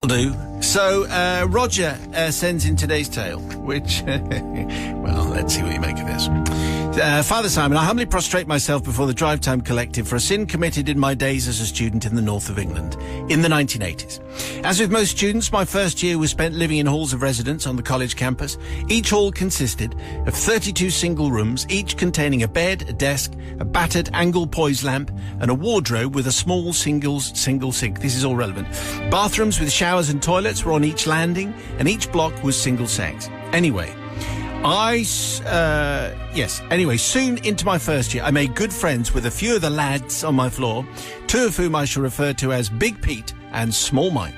Do. So, Roger sends in today's tale, which, well, let's see what you make of this. Father Simon, I humbly prostrate myself before the Drive Time Collective for a sin committed in my days as a student in the north of England in the 1980s. As with most students, my first year was spent living in halls of residence on the college campus. Each hall consisted of 32 single rooms, each containing a bed, a desk, a battered angle poise lamp, and a wardrobe with a small single sink. This is all relevant. Bathrooms with showers and toilets were on each landing, and each block was single sex. Anyway, soon into my first year, I made good friends with a few of the lads on my floor, two of whom I shall refer to as Big Pete and Small Mike.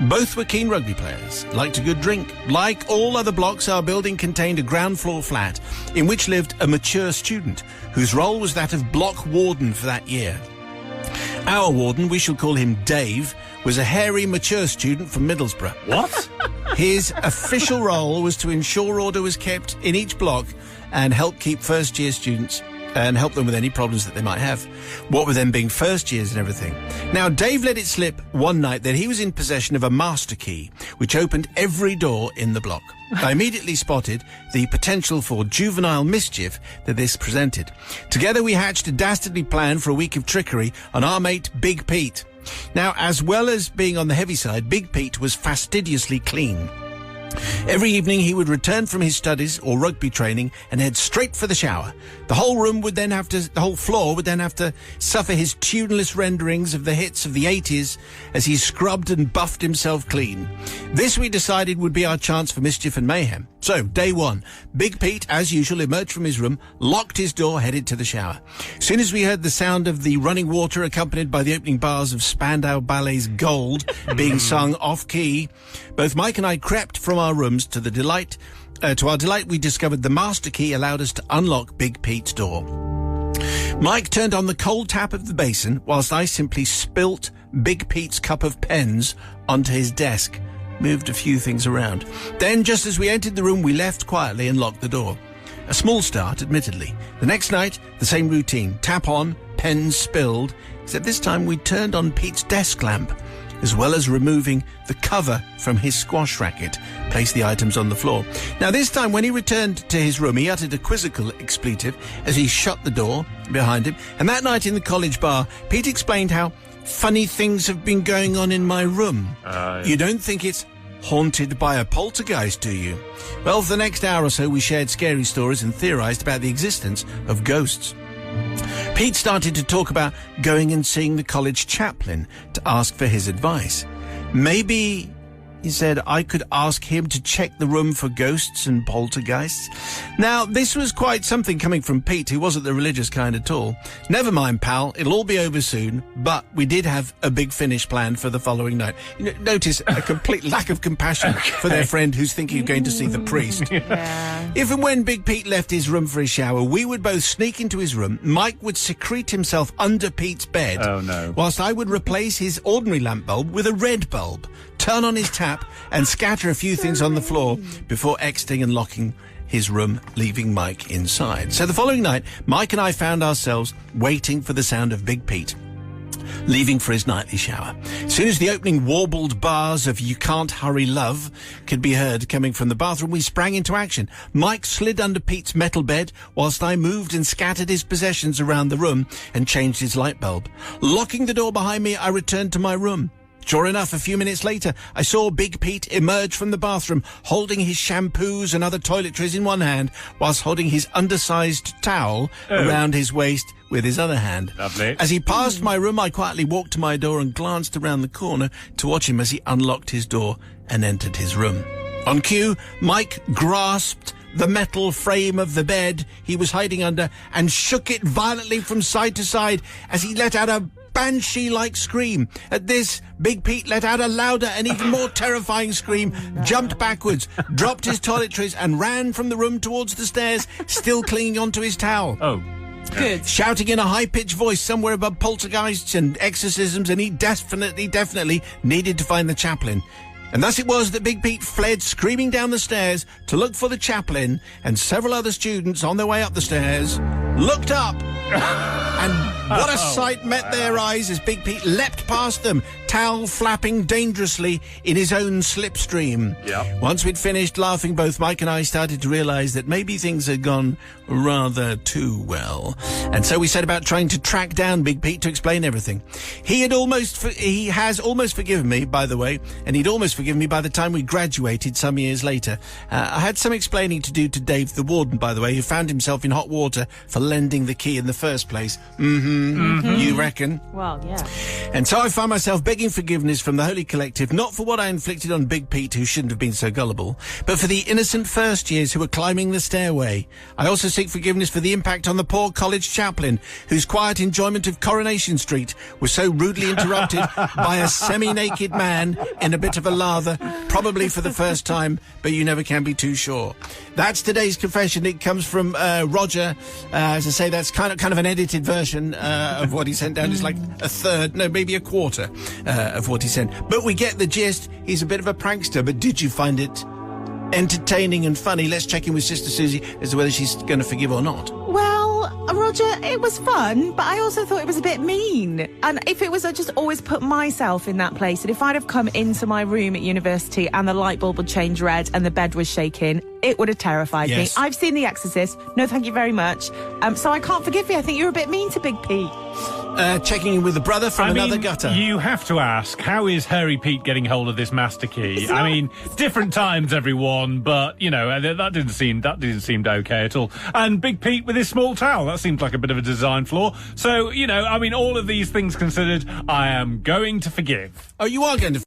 Both were keen rugby players, liked a good drink. Like all other blocks, our building contained a ground floor flat in which lived a mature student whose role was that of block warden for that year. Our warden, we shall call him Dave, was a hairy, mature student from Middlesbrough. What? His official role was to ensure order was kept in each block and help keep first-year students and help them with any problems that they might have. What with them being first years and everything. Now, Dave let it slip one night that he was in possession of a master key, which opened every door in the block. I immediately spotted the potential for juvenile mischief that this presented. Together we hatched a dastardly plan for a week of trickery on our mate Big Pete. Now, as well as being on the heavy side, Big Pete was fastidiously clean. Every evening he would return from his studies or rugby training and head straight for the shower. The whole floor would then have to suffer his tuneless renderings of the hits of the 80s as he scrubbed and buffed himself clean. This, we decided, would be our chance for mischief and mayhem. So, day one, Big Pete, as usual, emerged from his room, locked his door, headed to the shower. Soon as we heard the sound of the running water accompanied by the opening bars of Spandau Ballet's Gold being sung off-key, both Mike and I crept from our rooms. To our delight, we discovered the master key allowed us to unlock Big Pete's door. Mike turned on the cold tap of the basin, whilst I simply spilt Big Pete's cup of pens onto his desk, moved a few things around. Then, just as we entered the room, we left quietly and locked the door. A small start, admittedly. The next night, the same routine. Tap on, pens spilled, except this time we turned on Pete's desk lamp, as well as removing the cover from his squash racket, placed the items on the floor. Now, this time, when he returned to his room, he uttered a quizzical expletive as he shut the door behind him. And that night in the college bar, Pete explained how funny things have been going on in my room. You don't think it's haunted by a poltergeist, do you? Well, for the next hour or so, we shared scary stories and theorised about the existence of ghosts. Pete started to talk about going and seeing the college chaplain to ask for his advice. Maybe, he said, I could ask him to check the room for ghosts and poltergeists. Now, this was quite something coming from Pete, who wasn't the religious kind at all. Never mind, pal, it'll all be over soon, but we did have a big finish planned for the following night. Notice a complete lack of compassion for their friend who's thinking of going to see the priest. Yeah. If and when Big Pete left his room for his shower, we would both sneak into his room. Mike would secrete himself under Pete's bed. Oh, no. Whilst I would replace his ordinary lamp bulb with a red bulb, turn on his tap and scatter a few things on the floor before exiting and locking his room, leaving Mike inside. So the following night, Mike and I found ourselves waiting for the sound of Big Pete leaving for his nightly shower. As soon as the opening warbled bars of You Can't Hurry Love could be heard coming from the bathroom, we sprang into action. Mike slid under Pete's metal bed whilst I moved and scattered his possessions around the room and changed his light bulb. Locking the door behind me, I returned to my room. Sure enough, a few minutes later, I saw Big Pete emerge from the bathroom, holding his shampoos and other toiletries in one hand, whilst holding his undersized towel around his waist with his other hand. Lovely. As he passed my room, I quietly walked to my door and glanced around the corner to watch him as he unlocked his door and entered his room. On cue, Mike grasped the metal frame of the bed he was hiding under and shook it violently from side to side as he let out a banshee-like scream. At this, Big Pete let out a louder and even more terrifying scream, jumped backwards, dropped his toiletries and ran from the room towards the stairs, still clinging onto his towel. Oh. Good. Shouting in a high-pitched voice somewhere above poltergeists and exorcisms, and he definitely needed to find the chaplain. And thus it was that Big Pete fled screaming down the stairs to look for the chaplain, and several other students on their way up the stairs looked up. And what a sight met their eyes as Big Pete leapt past them, towel flapping dangerously in his own slipstream. Yeah. Once we'd finished laughing, both Mike and I started to realise that maybe things had gone rather too well. And so we set about trying to track down Big Pete to explain everything. He has almost forgiven me, by the way, and he'd almost forgiven me by the time we graduated some years later. I had some explaining to do to Dave the warden, by the way, who found himself in hot water for lending the key in the first place. You reckon? Well, yeah. And so I found myself begging forgiveness from the Holy Collective, not for what I inflicted on Big Pete, who shouldn't have been so gullible, but for the innocent first years who were climbing the stairway. I also seek forgiveness for the impact on the poor college chaplain, whose quiet enjoyment of Coronation Street was so rudely interrupted by a semi-naked man in a bit of a lather, probably for the first time, but you never can be too sure. That's today's confession. It comes from Roger. As I say, that's kind of an edited version of what he sent down. It's like a third, no, maybe a quarter of what he sent. But we get the gist. He's a bit of a prankster, but did you find it entertaining and funny? Let's check in with Sister Susie as to whether she's going to forgive or not. Well, Roger, it was fun, but I also thought it was a bit mean. And if it was, I just always put myself in that place. And if I'd have come into my room at university and the light bulb would change red and the bed was shaking, it would have terrified me. I've seen The Exorcist. No, thank you very much. So I can't forgive you. I think you're a bit mean to Big Pete. Checking in with a brother from another gutter. You have to ask, how is Hairy Pete getting hold of this master key? I mean, different times, everyone, but you know that didn't seem okay at all. And Big Pete with his small towel, that seems like a bit of a design flaw. So you know, I mean, all of these things considered, I am going to forgive. Oh, you are going to.